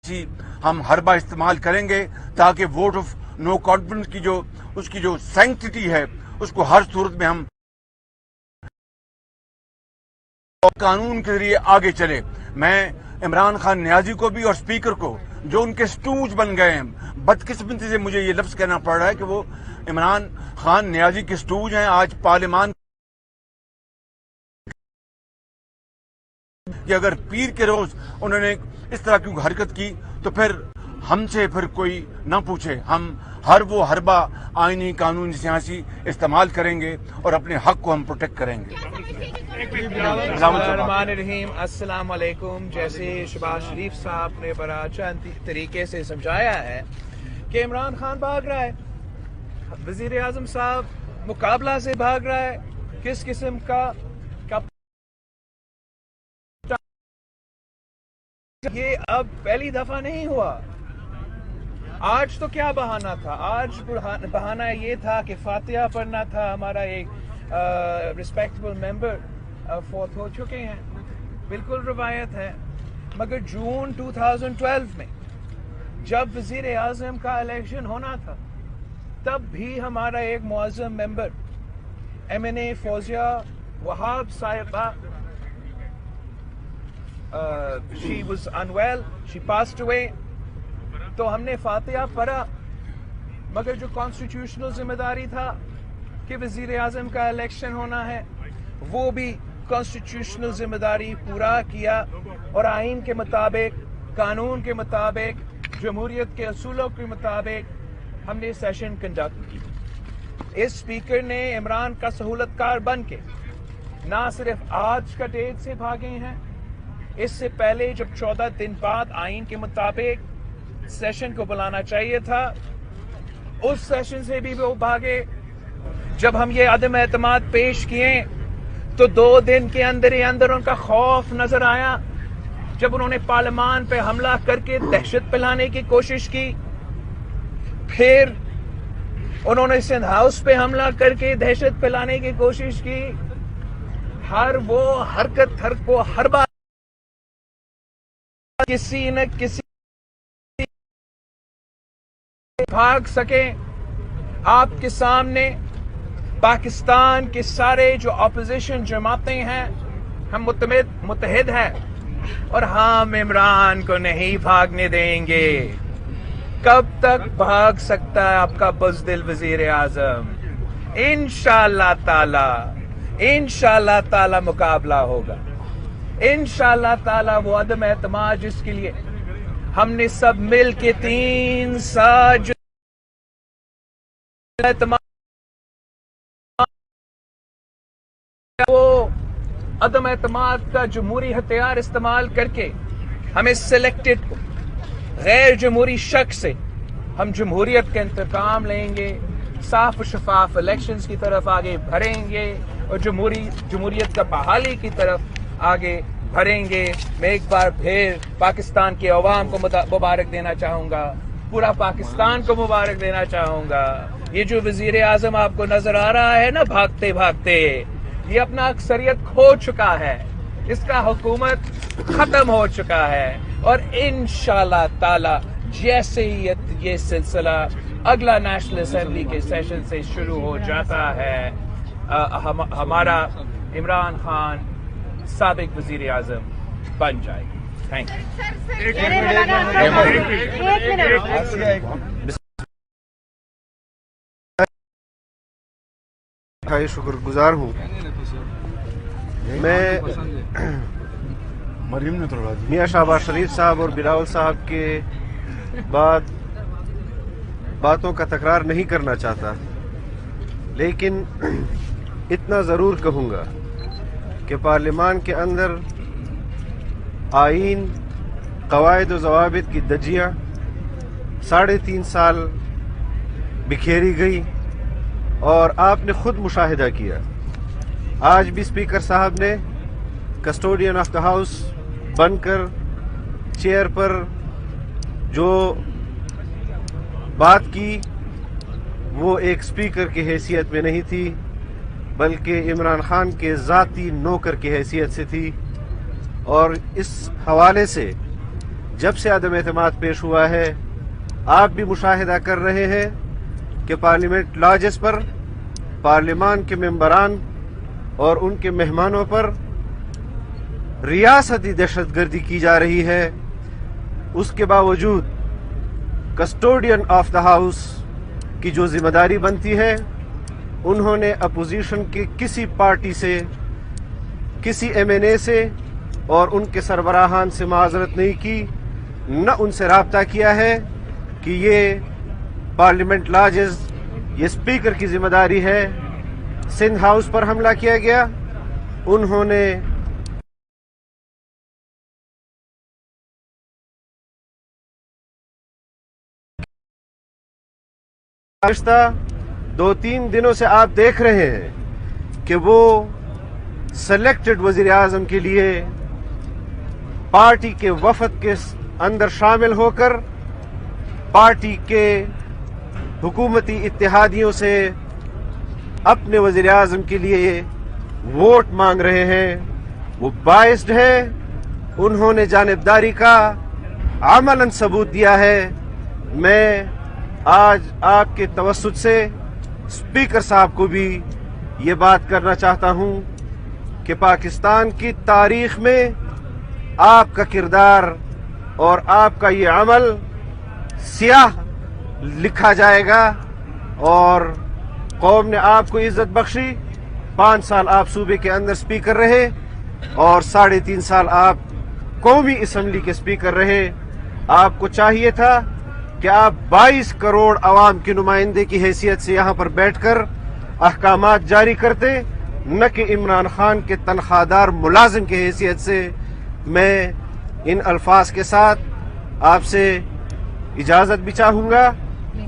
सी हम हरबा इस्तेमाल करेंगे ताकि वोट ऑफ नो कॉन्फिडेंस की जो उसकी जो सैंक्टिटी है उसको हर सूरत में हम कानून के जरिए आगे चले। मैं इमरान खान नियाजी को भी और स्पीकर को जो उनके स्टूज बन गए हैं, बदकिस्मती से मुझे ये लफ्ज कहना पड़ रहा है कि वो इमरान खान नियाजी के स्टूज हैं। आज पार्लियामान कि अगर पीर के रोज उन्होंने इस तरह की हरकत की तो फिर हमसे फिर कोई ना पूछे, हम हर वो हरबा आईनी कानूनी सियासी इस्तेमाल करेंगे और अपने हक को हम प्रोटेक्ट करेंगे। बिस्मिल्लाहिर्रहमानिर्रहीम, अस्सलाम वालेकुम। जैसे शहबाज शरीफ साहब ने बड़ा अच्छा तरीके से समझाया है कि इमरान खान भाग रहा है, वजीर आजम साहब मुकाबला से भाग रहा है, किस किस्म का ये अब पहली दफा नहीं हुआ। आज तो क्या बहाना था? आज बहाना ये था कि फातिहा पढ़ना था, हमारा एक रिस्पेक्टेबल मेंबर फौत हो चुके हैं, बिल्कुल रवायत है। मगर जून 2012 में जब वजीर आजम का इलेक्शन होना था तब भी हमारा एक मुअज़्ज़म मेंबर MNA फौजिया वहाब साहिबा she was unwell, she passed away, तो हमने फातिहा पढ़ा। मगर जो कॉन्स्टिट्यूशनल जिम्मेदारी था कि वजीर आजम का इलेक्शन होना है, वो भी कॉन्स्टिट्यूशनल जिम्मेदारी पूरा किया और आइन के मुताबिक, कानून के मुताबिक, जमहूरियत के असूलों के मुताबिक हमने सेशन कंडक्ट की। इस स्पीकर ने इमरान का सहूलतकार बन के ना सिर्फ आज का डेट से भागे हैं, इससे पहले जब 14 दिन बाद आइन के मुताबिक सेशन को बुलाना चाहिए था, उस सेशन से भी वो भागे। जब हम ये अदम एतमाद पेश किए तो 2 दिन के अंदर ही अंदर उनका खौफ नजर आया। जब उन्होंने पार्लियामान पे हमला करके दहशत फैलाने की कोशिश की, फिर उन्होंने सिंध हाउस पे हमला करके दहशत फैलाने की कोशिश की। हर वो हरकत हर बार किसी न किसी भाग सके। आपके सामने पाकिस्तान के सारे जो अपोजिशन जमातें हैं, हम मुत्तहिद हैं और हम इमरान को नहीं भागने देंगे। कब तक भाग सकता है आपका बुज़दिल वजीर आजम? इंशाअल्लाह ताला मुकाबला होगा। इंशाअल्लाह ताला वो अदम एतमाद जिसके लिए हमने सब मिल के 3 साल वो अदम एतमाद का जमहूरी हथियार इस्तेमाल करके हमें सिलेक्टेड को गैर जमहूरी शख्स से हम जमहूरियत का इंतकाम लेंगे, साफ शफाफ इलेक्शंस की तरफ आगे बढ़ेंगे और जमहूरियत का बहाली की तरफ आगे बढ़ेंगे। मैं एक बार फिर पाकिस्तान के अवाम को मुबारक देना चाहूंगा, पूरा पाकिस्तान को मुबारक देना चाहूंगा। ये जो वजीर आजम आपको नजर आ रहा है ना भागते भागते, ये अपना अक्सरियत खो चुका है, इसका हुकूमत खत्म हो चुका है और इंशाअल्लाह ताला जैसे ही ये सिलसिला अगला नेशनल असेंबली के सेशन से शुरू हो जाता है, हमारा इमरान खान साबिक वजीर आजम बन जाएगी। Thank you. शुक्रगुजार हूँ मैं मियां शहबाज शरीफ साहब और बिलावल साहब के बातों का तकरार नहीं करना चाहता, लेकिन इतना ज़रूर कहूँगा कि पार्लियामान के अंदर आइन, कवायद और ज़वाबित की दजिया 3.5 साल बिखेरी गई और आपने खुद मुशाहिदा किया। आज भी स्पीकर साहब ने कस्टोडियन ऑफ द हाउस बनकर चेयर पर जो बात की वो एक स्पीकर की हैसियत में नहीं थी, बल्कि इमरान खान के ज़ाती नौकर की हैसियत से थी। और इस हवाले से जब से अदम एतमाद पेश हुआ है, आप भी मुशाहिदा कर रहे हैं कि पार्लियामेंट लॉजेस पर, पार्लियामान के मेंबरान और उनके मेहमानों पर रियासती दहशतगर्दी की जा रही है। उसके बावजूद कस्टोडियन ऑफ द हाउस की जो जिम्मेदारी बनती है, उन्होंने अपोजिशन के किसी पार्टी से, किसी MNA से और उनके सरबराहान से माजरत नहीं की, न उनसे राब्ता किया है कि ये पार्लियामेंट लॉजेस, ये स्पीकर की जिम्मेदारी है। सिंध हाउस पर हमला किया गया, उन्होंने गुज़िश्ता 2-3 दिनों से आप देख रहे हैं कि वो सेलेक्टेड वज़ीर आज़म के लिए पार्टी के वफद के अंदर शामिल होकर पार्टी के हुकूमती इत्तेहादियों से अपने वज़ीर आज़म के लिए वोट मांग रहे हैं। वो बाइस्ड है, उन्होंने जानिबदारी का अमलन सबूत दिया है। मैं आज आपके तवस्सुत से स्पीकर साहब को भी ये बात करना चाहता हूं कि पाकिस्तान की तारीख में आपका किरदार और आपका ये अमल सियाह लिखा जाएगा और कौम ने आपको इज्जत बख्शी। 5 साल आप सूबे के अंदर स्पीकर रहे और 3.5 साल आप कौमी असम्बली के स्पीकर रहे। आपको चाहिए था कि आप 22 करोड़ अवाम के नुमाइंदे की हैसियत से यहाँ पर बैठकर अहकामात जारी करते, न कि इमरान खान के तनख्वाहदार मुलाजिम की हैसियत से। मैं इन अल्फाज के साथ आपसे इजाज़त भी चाहूँगा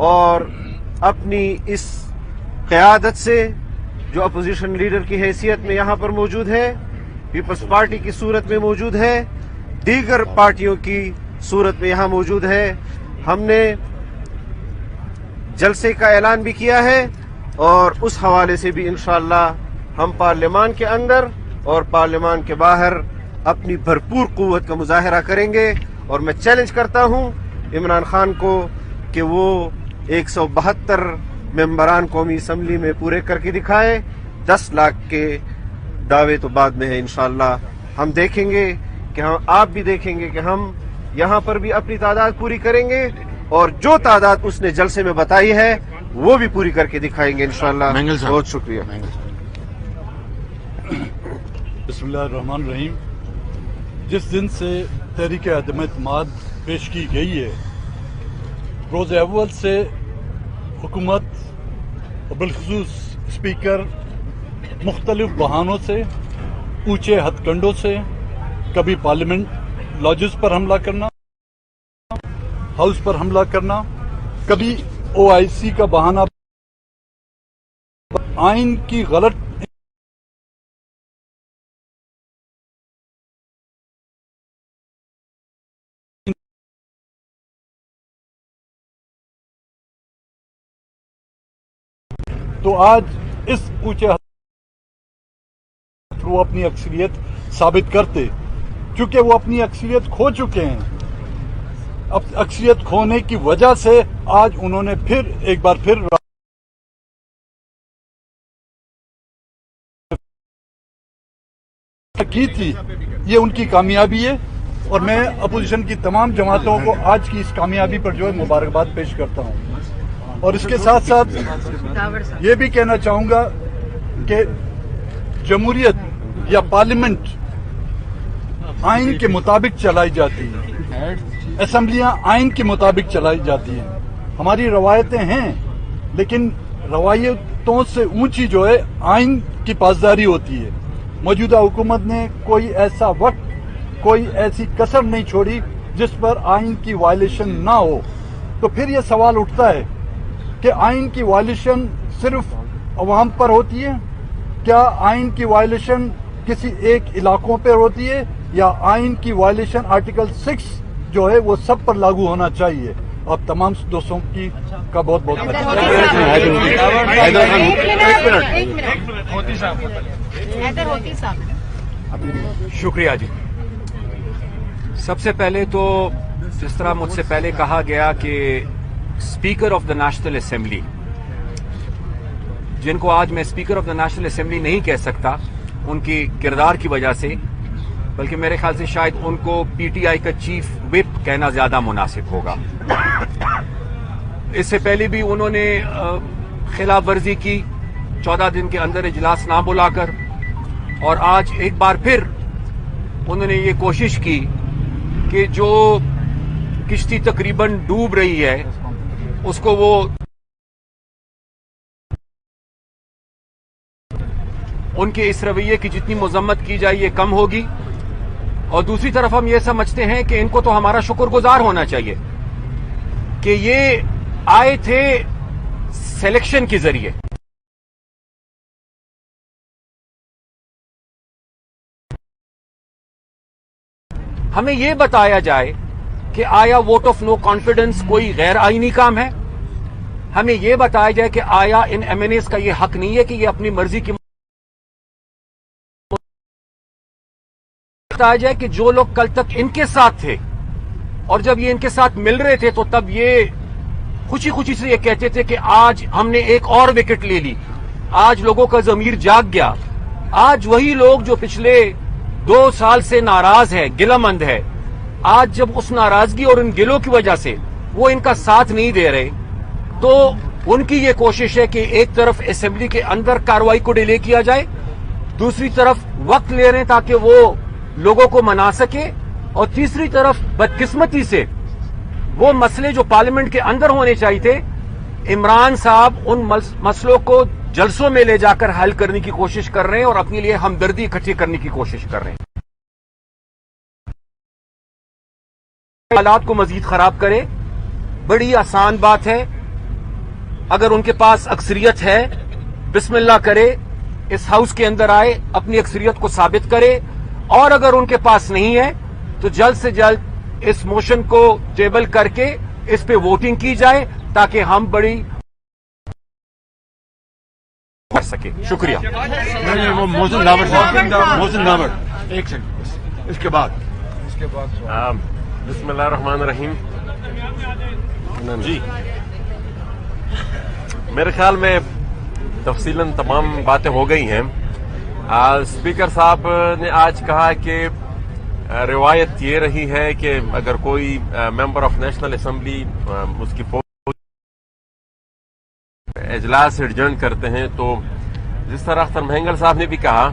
और अपनी इस क़यादत से जो अपोजिशन लीडर की हैसियत में यहाँ पर मौजूद है, पीपल्स पार्टी की सूरत में मौजूद है, दीगर पार्टियों की सूरत में यहाँ मौजूद है, हमने जलसे का ऐलान भी किया है और उस हवाले से भी इंशाअल्लाह हम पार्लियामान के अंदर और पार्लियामान के बाहर अपनी भरपूर कुव्वत का मुजाहरा करेंगे। और मैं चैलेंज करता हूं इमरान खान को कि वो 172 मेंबरान कौमी असम्बली में पूरे करके दिखाए। 10 लाख के दावे तो बाद में है, इंशाअल्लाह हम देखेंगे कि आप भी देखेंगे कि हम यहाँ पर भी अपनी तादाद पूरी करेंगे और जो तादाद उसने जलसे में बताई है वो भी पूरी करके दिखाएंगे इंशाअल्लाह। बहुत शुक्रिया। बिस्मिल्लाहिर्रहमानिर्रहीम। जिस दिन से तहरीक अदम एतमाद पेश की गई है, रोज़ अव्वल से हुकूमत और बिलखुसूस स्पीकर मुख्तलिफ बहानों से, ऊंचे हथकंडों से, कभी पार्लियामेंट लॉजेस पर हमला करना, हाउस पर हमला करना, कभी OIC का बहाना, आइन की गलत तो आज इस ऊंचे वो अपनी अक्सरियत साबित करते, क्योंकि वो अपनी अक्सरियत खो चुके हैं। अब अक्सरियत खोने की वजह से आज उन्होंने फिर एक बार फिर की थी। ये उनकी कामयाबी है और मैं अपोजिशन की तमाम जमातों को आज की इस कामयाबी पर जो है मुबारकबाद पेश करता हूं। और इसके साथ साथ ये भी कहना चाहूंगा कि जमहूरियत या पार्लियामेंट आइन के मुताबिक चलाई जाती है, असेंबलियां आइन के मुताबिक चलाई जाती हैं। हमारी रवायतें हैं, लेकिन रवायतों से ऊंची जो है आइन की पासदारी होती है। मौजूदा हुकूमत ने कोई ऐसा वक्त, कोई ऐसी कसर नहीं छोड़ी जिस पर आइन की वायलेशन ना हो। तो फिर यह सवाल उठता है कि आइन की वायलेशन सिर्फ अवाम पर होती है? क्या आइन की वायलेशन किसी एक इलाकों पर होती है, या आइन की वायलेशन आर्टिकल 6 जो है वो सब पर लागू होना चाहिए? आप तमाम दोस्तों की का बहुत बहुत शुक्रिया जी। सबसे पहले तो جس طرح مجھ سے پہلے کہا گیا کہ speaker of the national assembly, جن کو آج میں speaker of the national assembly نہیں کہہ سکتا ان کی کردار کی وجہ سے، بلکہ میرے خیال سے شاید ان کو پی ٹی آئی کا چیف وپ کہنا زیادہ مناسب ہوگا۔ اس سے پہلے بھی انہوں نے خلاف ورزی کی 14 دن کے اندر اجلاس نہ بلا کر، اور آج ایک بار پھر انہوں نے یہ کوشش کی کہ جو کشتی تقریباً ڈوب رہی ہے اس کو وہ ان کے اس رویے کی جتنی مذمت کی جائے یہ کم ہوگی، اور دوسری طرف ہم یہ سمجھتے ہیں کہ ان کو تو ہمارا شکر گزار ہونا چاہیے کہ یہ آئے تھے سلیکشن کے ذریعے۔ ہمیں یہ بتایا جائے کہ آیا ووٹ آف نو کانفیڈنس کوئی غیر آئینی کام ہے؟ ہمیں یہ بتایا جائے کہ آیا ان ایم این ایز کا یہ حق نہیں ہے کہ یہ اپنی مرضی کی بتایا جائے کہ جو لوگ کل تک ان کے ساتھ تھے اور جب یہ ان کے ساتھ مل رہے تھے تو تب یہ خوشی خوشی سے یہ کہتے تھے کہ آج ہم نے ایک اور وکٹ لے لی، آج لوگوں کا ضمیر جاگ گیا۔ آج وہی لوگ جو پچھلے 2 سال سے ناراض ہے، گلہ مند ہے، آج جب اس ناراضگی اور ان گلوں کی وجہ سے وہ ان کا ساتھ نہیں دے رہے، تو ان کی یہ کوشش ہے کہ ایک طرف اسمبلی کے اندر کارروائی کو ڈیلے کیا جائے، دوسری طرف وقت لے رہے ہیں تاکہ وہ لوگوں کو منا سکے، اور تیسری طرف بدقسمتی سے وہ مسئلے جو پارلیمنٹ کے اندر ہونے چاہیے تھے، عمران صاحب ان مسئلوں کو جلسوں میں لے جا کر حل کرنے کی کوشش کر رہے ہیں اور اپنے لیے ہمدردی اکٹھی کرنے کی کوشش کر رہے ہیں۔ حالات کو مزید خراب کرے، بڑی آسان بات ہے، اگر ان کے پاس اکثریت ہے بسم اللہ کرے، اس ہاؤس کے اندر آئے، اپنی اکثریت کو ثابت کرے، اور اگر ان کے پاس نہیں ہے تو جلد سے جلد اس موشن کو ٹیبل کر کے اس پہ ووٹنگ کی جائے تاکہ ہم بڑی کر سکے۔ شکریہ۔ وہ موزن ناور ایک سیکنڈ اس کے بعد بسم اللہ الرحمن الرحیم۔ جی میرے خیال میں تفصیلاً تمام باتیں ہو گئی ہیں۔ اسپیکر صاحب نے آج کہا کہ روایت یہ رہی ہے کہ اگر کوئی ممبر آف نیشنل اسمبلی اس کی اجلاس ایڈجرن کرتے ہیں تو جس طرح اختر مہنگل صاحب نے بھی کہا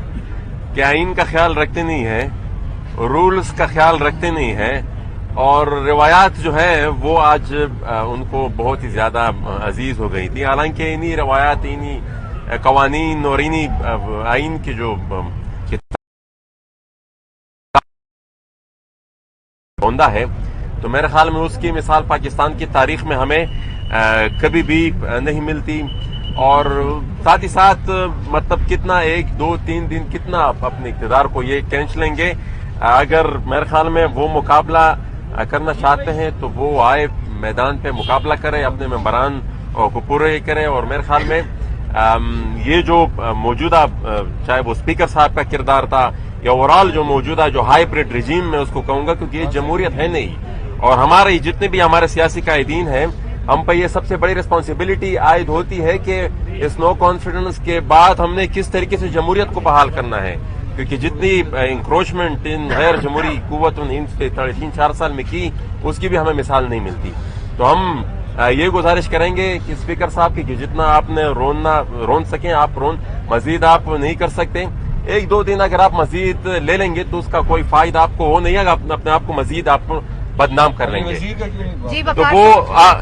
کہ آئین کا خیال رکھتے نہیں ہیں، رولز کا خیال رکھتے نہیں ہیں، اور روایات جو ہیں وہ آج ان کو بہت ہی زیادہ عزیز ہو گئی تھی، حالانکہ انہی روایات، انہی قوانین اور انہی آئین کے جو عمدہ ہے، تو میرے خیال میں اس کی مثال پاکستان کی تاریخ میں ہمیں کبھی بھی نہیں ملتی، اور ساتھ ہی ساتھ مطلب کتنا 1 2 3 دن کتنا اپنے اقتدار کو یہ کھینچ لیں گے۔ اگر میرے خیال میں وہ مقابلہ کرنا چاہتے ہیں تو وہ آئے میدان پہ مقابلہ کرے، اپنے ممبران کو پورے کرے، اور میرے خیال میں یہ جو موجودہ چاہے وہ اسپیکر صاحب کا کردار تھا یا اوورال جو موجودہ جو ہائیبرڈ رجیم میں اس کو کہوں گا، کیونکہ یہ جمہوریت ہے نہیں، اور ہمارے جتنے بھی ہمارے سیاسی قائدین ہیں ہم پہ یہ سب سے بڑی ریسپانسبلٹی عائد ہوتی ہے کہ اس نو کانفیڈنس کے بعد ہم نے کس طریقے سے جمہوریت کو بحال کرنا ہے، کیونکہ جتنی انکروچمنٹ ان غیر جمہوری قوتوں نے 3-4 سال میں کی اس کی بھی ہمیں مثال نہیں ملتی۔ تو ہم یہ گزارش کریں گے کہ اسپیکر صاحب کی کہ جتنا آپ نے رون سکیں آپ مزید آپ نہیں کر سکتے، 1-2 دن اگر آپ مزید لے لیں گے تو اس کا کوئی فائدہ آپ کو ہو نہیں ہے، اپنے آپ کو مزید آپ بدنام کر لیں گے۔ تو وہ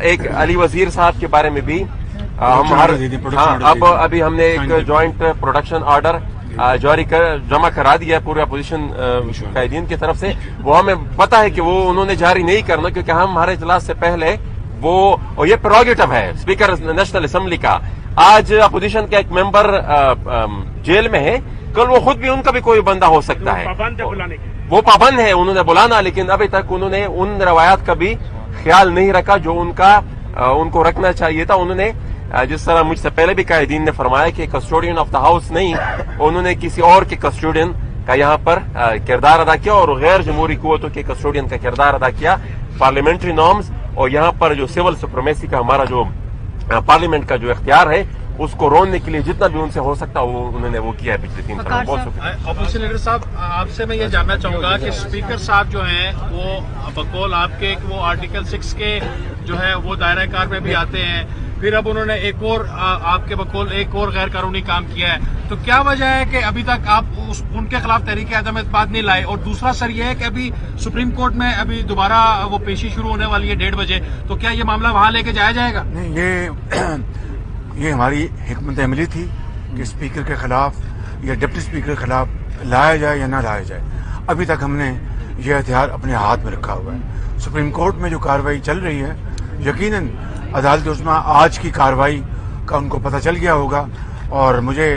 ایک علی وزیر صاحب کے بارے میں بھی ہم ابھی ہم نے ایک جوائنٹ پروڈکشن آرڈر جمع کرا دیا ہے پورے اپوزیشن قائدین کی طرف سے، وہ ہمیں پتا ہے کہ وہ انہوں نے جاری نہیں کرنا، کیونکہ ہم ہمارے اجلاس سے پہلے اور یہ پروگیٹو ہے اسپیکر نیشنل اسمبلی کا۔ آج اپوزیشن کا ایک ممبر جیل میں ہے، کل وہ خود بھی ان کا بھی کوئی بندہ ہو سکتا ہے، وہ پابند ہے انہوں نے بلانا، لیکن ابھی تک انہوں نے ان روایات کا بھی خیال نہیں رکھا جو ان کو رکھنا چاہیے تھا۔ انہوں نے جس طرح مجھ سے پہلے بھی قائدین نے فرمایا کہ کسٹوڈین آف دا ہاؤس نہیں، انہوں نے کسی اور کے کسٹوڈین کا یہاں پر کردار ادا کیا اور غیر جمہوری قوتوں کے کسٹوڈین کا کردار ادا کیا، पार्लियामेंट्री नॉर्म्स और यहाँ पर जो सिविल सुप्रीमेसी का हमारा जो पार्लियामेंट का जो इख्तियार है उसको रोकने के लिए जितना भी उनसे हो सकता वो उन्होंने वो किया है पिछले 3 साल में। बहुत शुक्रिया। ऑपोजिशन लीडर साहब, आपसे मैं ये जानना चाहूंगा कि स्पीकर साहब जो हैं वो बकौल आपके कि वो आर्टिकल 6 के जो है वो दायरा कार में भी आते हैं, फिर अब उन्होंने एक और आपके बकौल एक और गैर कानूनी काम किया है, तो क्या वजह है कि अभी तक आप उनके खिलाफ तहरीक अदम एतमाद नहीं लाए? और दूसरा सर ये है कि अभी सुप्रीम कोर्ट में अभी दोबारा वो पेशी शुरू होने वाली है 1:30 बजे, तो क्या ये मामला वहां लेके जाया जाएगा? नहीं, ये हमारी हिकमत अमली थी कि स्पीकर के खिलाफ या डिप्टी स्पीकर के खिलाफ लाया जाए या ना लाया जाए। अभी तक हमने ये हथियार अपने हाथ में रखा हुआ है। सुप्रीम कोर्ट में जो कार्रवाई चल रही है, यकीनन अदालत उस्मा आज की कार्रवाई का उनको पता चल गया होगा और मुझे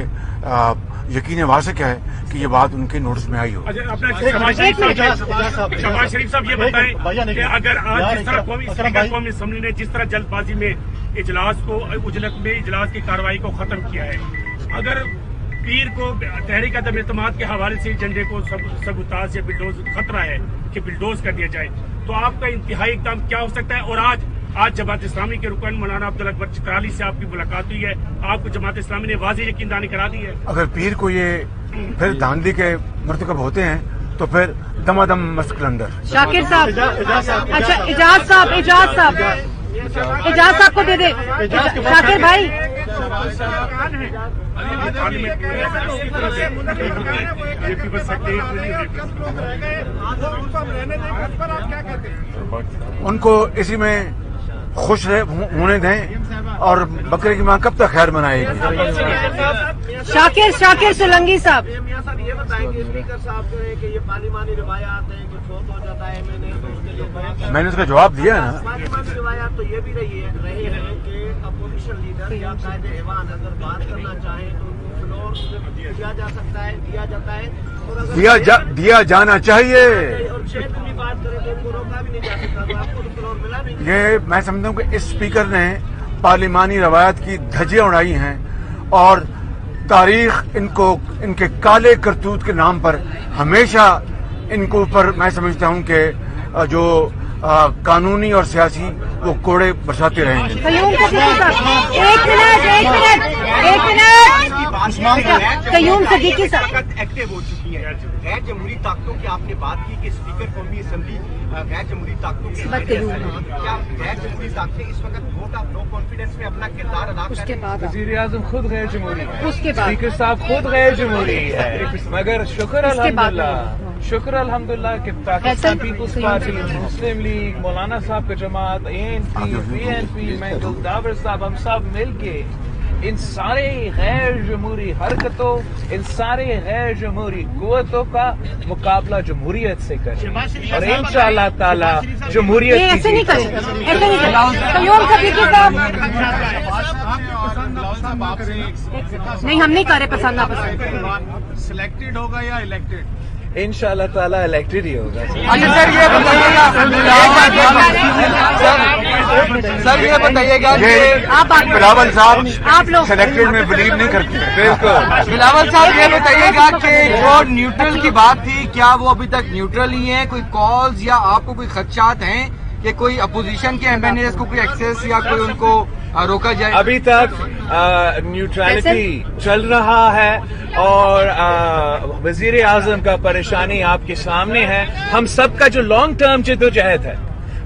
यकीन वासिक है कि ये बात उनके नोटिस में आई होगी। शहबाज शरीफ साहब ये बताएं कि अगर आज जिस तरह कौमी असम्बली ने जिस तरह जल्दबाजी में उजलत में इजलास की कार्रवाई को खत्म किया है, अगर पीर को तहरीक अदम एतमाद के हवाले से झंडे को सबूताज या बिल्डोज खतरा है कि बिल्डोज कर दिया जाए, तो आपका इंतहाई इक़दाम क्या हो सकता है? और आज जमात इस्लामी के रुकन मौलाना अब्दुल अकबर चित्राली से आपकी मुलाकात हुई है, आपको जमात इस्लामी ने वाज़ेह यकीनदानी करा दी है? अगर पीर को ये फिर धांधली के मर्तकब होते हैं तो फिर दमादम मस्क अंदर। शाकिर साहब, अच्छा इजाज साहब को दे दे। शाकिर भाई, उनको इसी में खुश होने दें और बकरे की माँ कब तक खैर मनाएगी। शाकिर सोलंकी साहब, ये बताएंगे स्पीकर साहब जो है कि ये पार्लिमानी रिवायात है कि फोत हो जाता है, मैंने उसका जवाब दिया है ना। पार्लिमानी रिवायात तो ये भी रही है कि अपोजिशन लीडर या कायदे ऐवान अगर बात करना चाहें तो उनको फ्लोर दिया जा सकता है, दिया जाता है, और अगर दिया जाना चाहिए। और शेख की बात करें तो उनको रोका भी नहीं जा सकता, तो आपको तो फ्लोर मिला नहीं। ये मैं समझता हूँ कि इस स्पीकर ने पार्लिमानी रवायत की धज्जियां उड़ाई हैं और तारीख इनके काले करतूत के नाम पर हमेशा इनको ऊपर मैं समझता हूँ कि जो कानूनी और सियासी वो कोड़े बरसाते रहेंगे। कयूम सदीकी साहब एक्टिव हो चुकी है। गैर जमहूरी ताकतों की आपने बात की कि स्पीकर कौमी असम्बली गैर जमहूरी ताकतों की क्या गैर जमहूरी ताकतें इस वक्त वोट ऑफ नो कॉन्फिडेंस में अपना किरदार अदा कर रही हैं? वज़ीर आज़म खुद गैर जमहूरी है, उसके बाद स्पीकर साहब खुद गैर जमहूरी है, मगर शुक्र अल्हम्दुलिल्लाह कि पाकिस्तान पीपुल्स पार्टी, मुस्लिम लीग, मौलाना साहब का जमात, ANP, BNP, मैं गुलदावर साहब, हम सब मिलके इन सारे गैर जमहूरी हरकतों, इन सारे गैर जमहूरी कुव्वतों का मुकाबला जमहूरियत से करें और इंशाअल्लाह ताला जमहूरियत ऐसे नहीं करें। नहीं, हम नहीं कर रहे पसंद नापसंद। सिलेक्टेड होगा या इलेक्टेड? इंशाअल्लाह ताला इलेक्टेड ही होगा। सर ये बताइएगा कि बिलावल साहब आप लोग सिलेक्टेड में बिलीव नहीं करते। बिल्कुल बिलावल साहब ये बताइएगा कि जो न्यूट्रल की बात थी, क्या वो अभी तक न्यूट्रल ही है? कोई कॉल्स या आपको कोई खदशात हैं कि कोई अपोजिशन के एमएनएस को कोई एक्सेस या कोई उनको रोका जाए? अभी तक न्यूट्रलिटी चल रहा है और वजीर आजम का परेशानी आपके सामने है। हम सबका जो लॉन्ग टर्म जद्दोजहद है,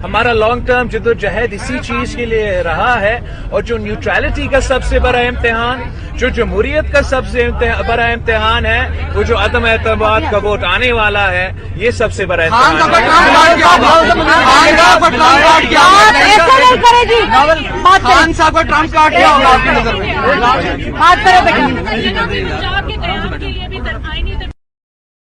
हमारा लॉन्ग टर्म जद्दोजहद इसी चीज के लिए रहा है और जो न्यूट्रलिटी का सबसे बड़ा इम्तिहान, जो जमहूरियत का सबसे बड़ा इम्तिहान है, वो जो अदम एतमाद का वोट आने वाला है, ये सबसे बड़ा इम्तिहान है। खान साहब का ट्रम्प कार्ड क्या होगा आपकी नजर में? बात करो बेटा।